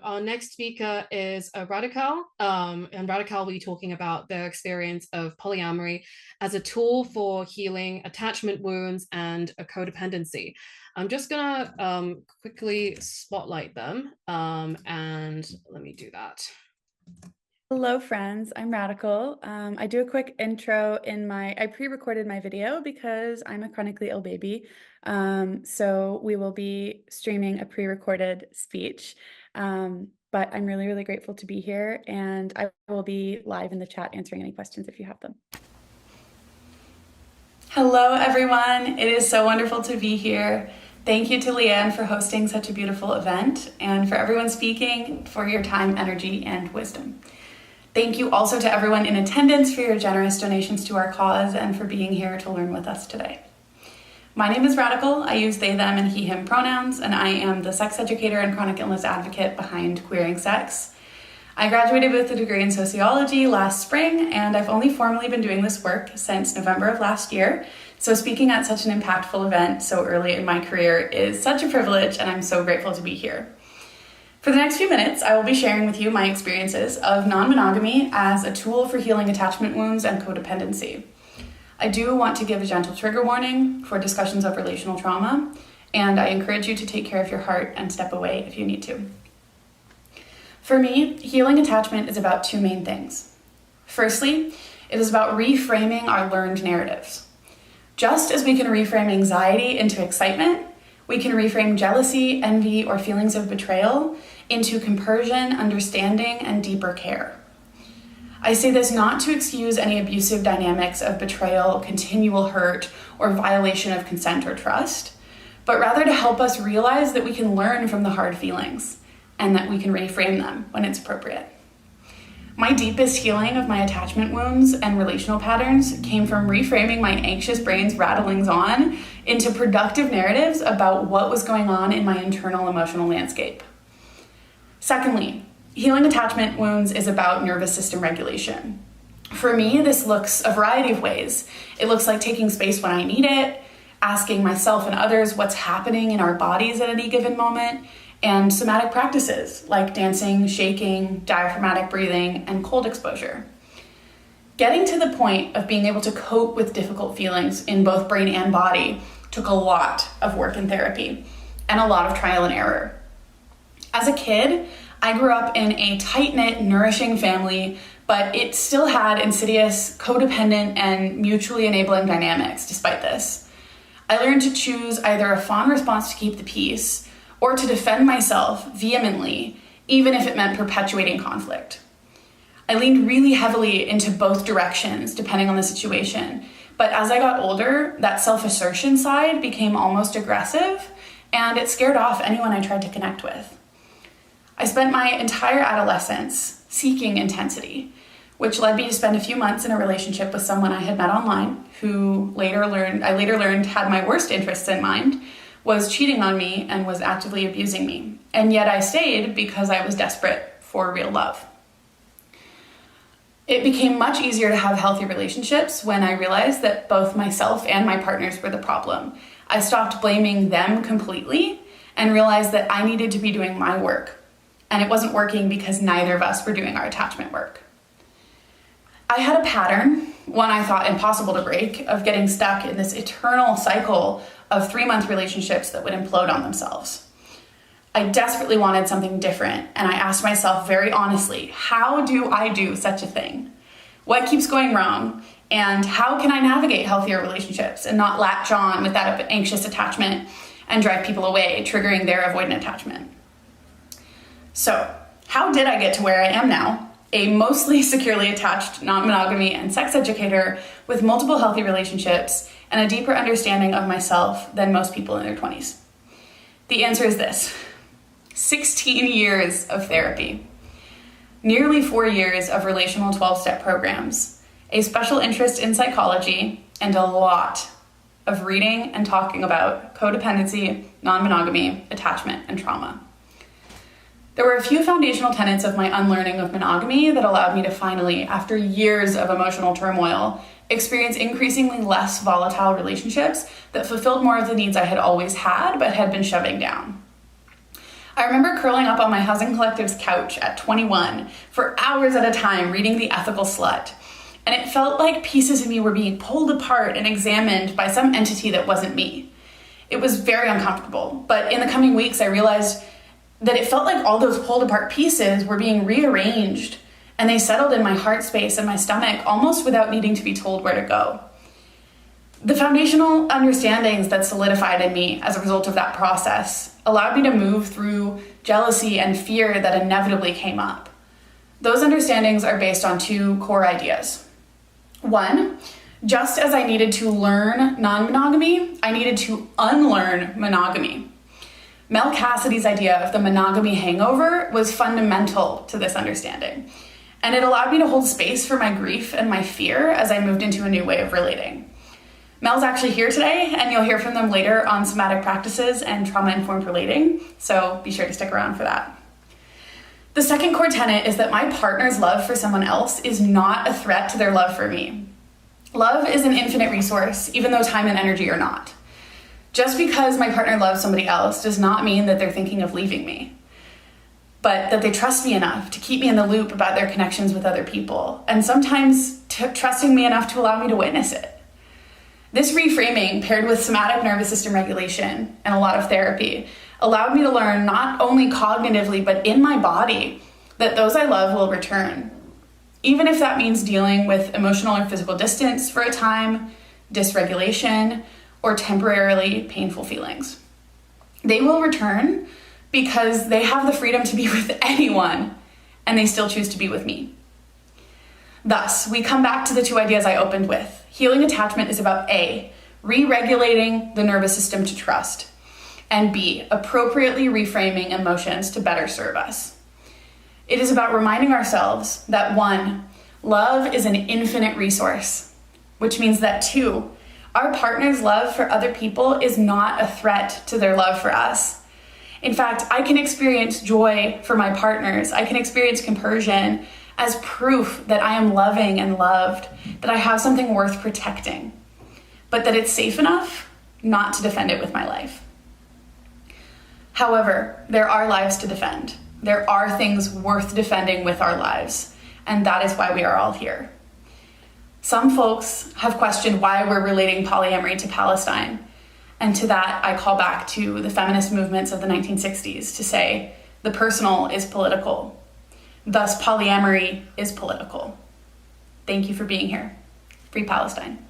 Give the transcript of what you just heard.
our next speaker is Radikal, and Radikal will be talking about their experience of polyamory as a tool for healing attachment wounds and a codependency. I'm just gonna quickly spotlight them, and let me do that. Hello friends, I'm Radikal. I do a quick intro I pre-recorded my video because I'm a chronically ill baby. So we will be streaming a pre-recorded speech. But I'm really, really grateful to be here, and I will be live in the chat answering any questions if you have them. Hello everyone, it is so wonderful to be here. Thank you to Leanne for hosting such a beautiful event, and for everyone speaking for your time, energy, and wisdom. Thank you also to everyone in attendance for your generous donations to our cause and for being here to learn with us today. My name is Radikal. I use they, them, and he, him pronouns, and I am the sex educator and chronic illness advocate behind Queering Sex. I graduated with a degree in sociology last spring, and I've only formally been doing this work since November of last year. So speaking at such an impactful event so early in my career is such a privilege, and I'm so grateful to be here. For the next few minutes, I will be sharing with you my experiences of non-monogamy as a tool for healing attachment wounds and codependency. I do want to give a gentle trigger warning for discussions of relational trauma, and I encourage you to take care of your heart and step away if you need to. For me, healing attachment is about two main things. Firstly, it is about reframing our learned narratives. Just as we can reframe anxiety into excitement, we can reframe jealousy, envy, or feelings of betrayal into compersion, understanding, and deeper care. I say this not to excuse any abusive dynamics of betrayal, continual hurt, or violation of consent or trust, but rather to help us realize that we can learn from the hard feelings and that we can reframe them when it's appropriate. My deepest healing of my attachment wounds and relational patterns came from reframing my anxious brain's rattlings on into productive narratives about what was going on in my internal emotional landscape. Secondly, healing attachment wounds is about nervous system regulation. For me, this looks a variety of ways. It looks like taking space when I need it, asking myself and others what's happening in our bodies at any given moment, and somatic practices like dancing, shaking, diaphragmatic breathing, and cold exposure. Getting to the point of being able to cope with difficult feelings in both brain and body took a lot of work in therapy and a lot of trial and error. As a kid, I grew up in a tight-knit, nourishing family, but it still had insidious, codependent, and mutually enabling dynamics despite this. I learned to choose either a fawn response to keep the peace or to defend myself vehemently, even if it meant perpetuating conflict. I leaned really heavily into both directions, depending on the situation. But as I got older, that self-assertion side became almost aggressive, and it scared off anyone I tried to connect with. I spent my entire adolescence seeking intensity, which led me to spend a few months in a relationship with someone I had met online, who I later learned had my worst interests in mind, was cheating on me, and was actively abusing me. And yet I stayed because I was desperate for real love. It became much easier to have healthy relationships when I realized that both myself and my partners were the problem. I stopped blaming them completely and realized that I needed to be doing my work. And it wasn't working because neither of us were doing our attachment work. I had a pattern, one I thought impossible to break, of getting stuck in this eternal cycle of 3-month relationships that would implode on themselves. I desperately wanted something different, and I asked myself very honestly, how do I do such a thing? What keeps going wrong? And how can I navigate healthier relationships and not latch on with that anxious attachment and drive people away, triggering their avoidant attachment? So, how did I get to where I am now? A mostly securely attached non-monogamy and sex educator with multiple healthy relationships and a deeper understanding of myself than most people in their 20s. The answer is this: 16 years of therapy, nearly 4 years of relational 12-step programs, a special interest in psychology, and a lot of reading and talking about codependency, non-monogamy, attachment, and trauma. There were a few foundational tenets of my unlearning of monogamy that allowed me to finally, after years of emotional turmoil, experience increasingly less volatile relationships that fulfilled more of the needs I had always had but had been shoving down. I remember curling up on my housing collective's couch at 21 for hours at a time reading The Ethical Slut, and it felt like pieces of me were being pulled apart and examined by some entity that wasn't me. It was very uncomfortable, but in the coming weeks I realized that it felt like all those pulled apart pieces were being rearranged, and they settled in my heart space and my stomach almost without needing to be told where to go. The foundational understandings that solidified in me as a result of that process allowed me to move through jealousy and fear that inevitably came up. Those understandings are based on two core ideas. One, just as I needed to learn non-monogamy, I needed to unlearn monogamy. Mel Cassidy's idea of the monogamy hangover was fundamental to this understanding, and it allowed me to hold space for my grief and my fear as I moved into a new way of relating. Mel's actually here today, and you'll hear from them later on somatic practices and trauma-informed relating, so be sure to stick around for that. The second core tenet is that my partner's love for someone else is not a threat to their love for me. Love is an infinite resource, even though time and energy are not. Just because my partner loves somebody else does not mean that they're thinking of leaving me, but that they trust me enough to keep me in the loop about their connections with other people, and sometimes trusting me enough to allow me to witness it. This reframing, paired with somatic nervous system regulation and a lot of therapy, allowed me to learn not only cognitively, but in my body, that those I love will return. Even if that means dealing with emotional or physical distance for a time, dysregulation, or temporarily painful feelings. They will return because they have the freedom to be with anyone, and they still choose to be with me. Thus, we come back to the two ideas I opened with. Healing attachment is about A, re-regulating the nervous system to trust, and B, appropriately reframing emotions to better serve us. It is about reminding ourselves that 1, love is an infinite resource, which means that 2, our partner's love for other people is not a threat to their love for us. In fact, I can experience joy for my partners. I can experience compersion as proof that I am loving and loved, that I have something worth protecting, but that it's safe enough not to defend it with my life. However, there are lives to defend. There are things worth defending with our lives, and that is why we are all here. Some folks have questioned why we're relating polyamory to Palestine, and to that I call back to the feminist movements of the 1960s to say the personal is political. Thus, polyamory is political. Thank you for being here. Free Palestine.